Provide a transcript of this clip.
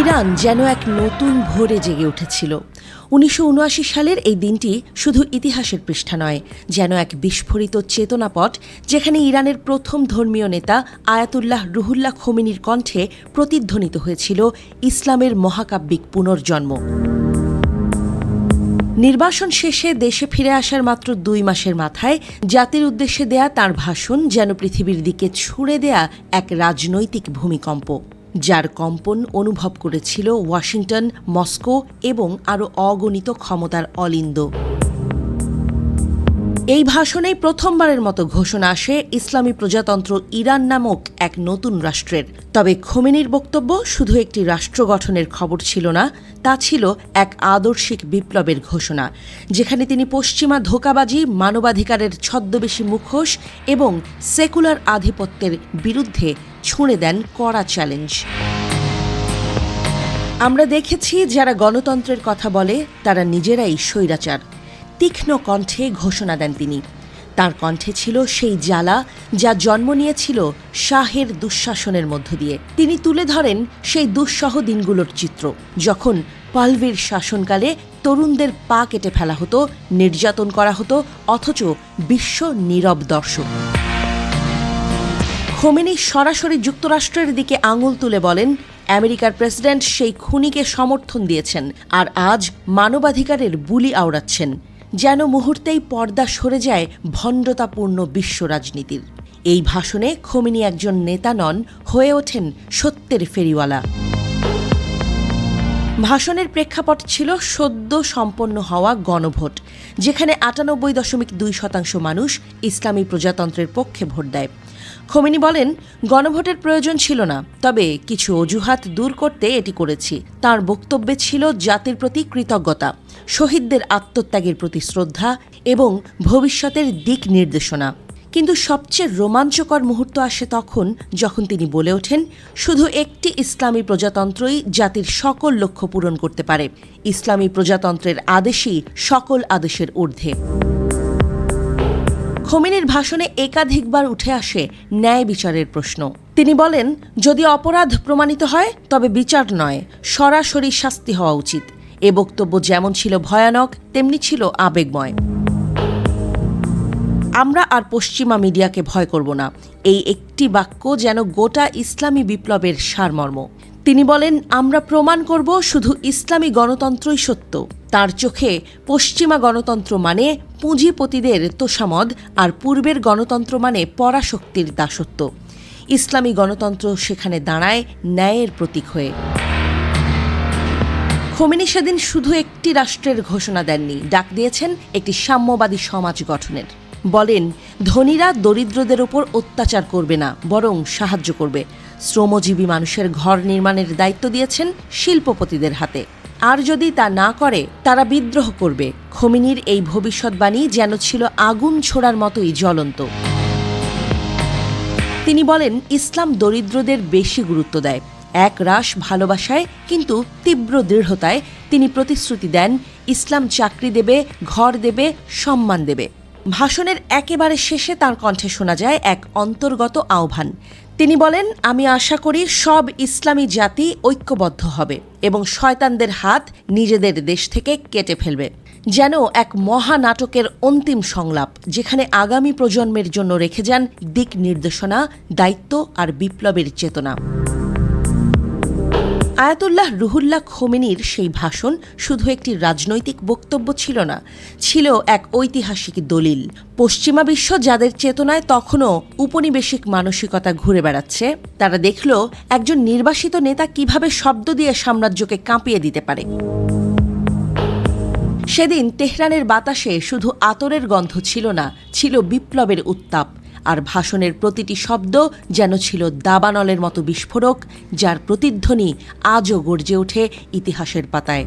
Iran যেন এক নতুন ভোরে জেগে উঠেছিল। ১৯৭৯ সালের এই দিনটি শুধু ইতিহাসের পৃষ্ঠা নয়, যেন এক বিস্ফোরিত চেতনাপট, যেখানে ইরানের প্রথম ধর্মীয় নেতা আয়াতুল্লাহ রুহুল্লাহ খোমেনির কণ্ঠে প্রতিধ্বনিত হয়েছিল ইসলামের মহাকাব্যিক পুনর্জন্ম। নির্বাসন শেষে দেশে ফিরে আসার মাত্র ২ মাসের মাথায় জাতির উদ্দেশ্যে দেয়া তাঁর ভাষণ যেন পৃথিবীর দিকে ছুঁড়ে দেয়া এক রাজনৈতিক ভূমিকম্প, যার কম্পন অনুভব করেছিল ওয়াশিংটন, মস্কো এবং আরও অগণিত ক্ষমতার অলিন্দ। এই ভাষণেই প্রথমবারের মতো ঘোষণা আসে ইসলামী প্রজাতন্ত্র ইরান নামক এক নতুন রাষ্ট্রের। তবে খোমেনির বক্তব্য শুধু একটি রাষ্ট্র গঠনের খবর ছিল না, তা ছিল এক আদর্শিক বিপ্লবের ঘোষণা, যেখানে তিনি পশ্চিমা ধোঁকাবাজি, মানবাধিকারের ছদ্মবেশী মুখোশ এবং সেকুলার আধিপত্যের বিরুদ্ধে ছুঁড়ে দেন কড়া চ্যালেঞ্জ। আমরা দেখেছি যারা গণতন্ত্রের কথা বলে তারা নিজেরাই স্বৈরাচার। তীক্ষ্ণ কণ্ঠে ঘোষণা দেন তিনি। তার কণ্ঠে ছিল সেই জ্বালা যা জন্ম নিয়েছিল শাহের দুঃশাসনের মধ্য দিয়ে। তিনি তুলে ধরেন সেই দুঃসহ দিনগুলোর চিত্র, যখন পালভির শাসনকালে তরুণদের পা কেটে ফেলা হতো, নির্যাতন করা হতো, অথচ বিশ্ব নীরব দর্শক। খোমেনি সরাসরি যুক্তরাষ্ট্রের দিকে আঙুল তুলে বলেন, আমেরিকার প্রেসিডেন্ট সেই খুনিকে সমর্থন দিয়েছেন আর আজ মানবাধিকারের বুলি আওড়াচ্ছেন। যেন মুহূর্তেই পর্দা সরে যায় ভণ্ডতাপূর্ণ বিশ্ব রাজনীতির। এই ভাষণে খোমেনি একজন নেতা নন, হয়ে ওঠেন সত্যের ফেরিওয়ালা। ভাষণের প্রেক্ষাপট ছিল সদ্য সম্পন্ন হওয়া গণভোট, যেখানে ৯৮.২% মানুষ ইসলামী প্রজাতন্ত্রের পক্ষে ভোট দেয়। খোমেনি বলেন, গণভোটের প্রয়োজন ছিল না, তবে কিছু অজুহাত দূর করতে এটি করেছি। তার বক্তব্যে ছিল জাতির প্রতি কৃতজ্ঞতা, শহীদদের আত্মত্যাগের প্রতি শ্রদ্ধা এবং ভবিষ্যতের দিক নির্দেশনা। কিন্তু সবচেয়ে রোমাঞ্চকর মুহূর্ত আসে তখন, যখন তিনি বলে ওঠেন, শুধু একটি ইসলামী প্রজাতন্ত্রই জাতির সকল লক্ষ্য পূরণ করতে পারে। ইসলামী প্রজাতন্ত্রের আদেশই সকল আদেশের ঊর্ধ্বে। খোমেনির ভাষণে একাধিকবার উঠে আসে ন্যায় বিচারের প্রশ্ন। তিনি বলেন, যদি অপরাধ প্রমাণিত হয় তবে বিচার নয়, সরাসরি শাস্তি হওয়া উচিত। এ বক্তব্য যেমন ছিল ভয়ানক, তেমনি ছিল আবেগময়। আমরা আর পশ্চিমা মিডিয়াকে ভয় করব না, এই একটি বাক্য যেন গোটা ইসলামী বিপ্লবের সারমর্ম। তিনি বলেন, আমরা প্রমাণ করব শুধু ইসলামী গণতন্ত্রই সত্য। তার চোখে পশ্চিমা গণতন্ত্র মানে পুঁজিপতিদের তোষামদ, আর পূর্বের গণতন্ত্র মানে পরাশক্তির দাসত্ব। ইসলামী গণতন্ত্র সেখানে দাঁড়ায় ন্যায়ের প্রতীক হয়ে। খোমেনি সেদিন শুধু একটি রাষ্ট্রের ঘোষণা দেননি, ডাক দিয়েছেন একটি সাম্যবাদী সমাজ গঠনের। বলেন, ধনীরা দরিদ্রদের ওপর অত্যাচার করবে না, বরং সাহায্য করবে। শ্রমজীবী মানুষের ঘর নির্মাণের দায়িত্ব দিয়েছেন শিল্পপতিদের হাতে, আর যদি তা না করে তারা বিদ্রোহ করবে। খোমেনির এই ভবিষ্যৎবাণী যেন ছিল আগুন ছোড়ার মতোই জ্বলন্ত। তিনি বলেন, ইসলাম দরিদ্রদের বেশি গুরুত্ব দেয়। এক রাশ ভালোবাসায় কিন্তু তীব্র দৃঢ়তায় তিনি প্রতিশ্রুতি দেন, ইসলাম চাকরি দেবে, ঘর দেবে, সম্মান দেবে। ভাষণের একেবারে শেষে তার কণ্ঠে শোনা যায় এক অন্তর্গত আহ্বান। তিনি বলেন, আমি আশা করি সব ইসলামী জাতি ঐক্যবদ্ধ হবে এবং শয়তানদের হাত নিজেদের দেশ থেকে কেটে ফেলবে। যেন এক মহানাটকের অন্তিম সংলাপ, যেখানে আগামী প্রজন্মের জন্য রেখে যান দিক নির্দেশনা, দায়িত্ব আর বিপ্লবের চেতনা। আয়াতুল্লাহ রুহুল্লাহ খোমেনির সেই ভাষণ শুধু একটি রাজনৈতিক বক্তব্য ছিল না, ছিল এক ঐতিহাসিক দলিল। পশ্চিমা বিশ্ব যাদের চেতনায় তখনও উপনিবেশিক মানসিকতা ঘুরে বেড়াচ্ছে, তারা দেখল একজন নির্বাসিত নেতা কিভাবে শব্দ দিয়ে সাম্রাজ্যকে কাঁপিয়ে দিতে পারে। সেদিন তেহরানের বাতাসে শুধু আতরের গন্ধ ছিল না, ছিল বিপ্লবের উত্তাপ। আর ভাষণের প্রতিটি শব্দ যেন ছিল দাবানলের মতো বিস্ফোরক, যার প্রতিধ্বনি আজও গর্জে ওঠে ইতিহাসের পাতায়।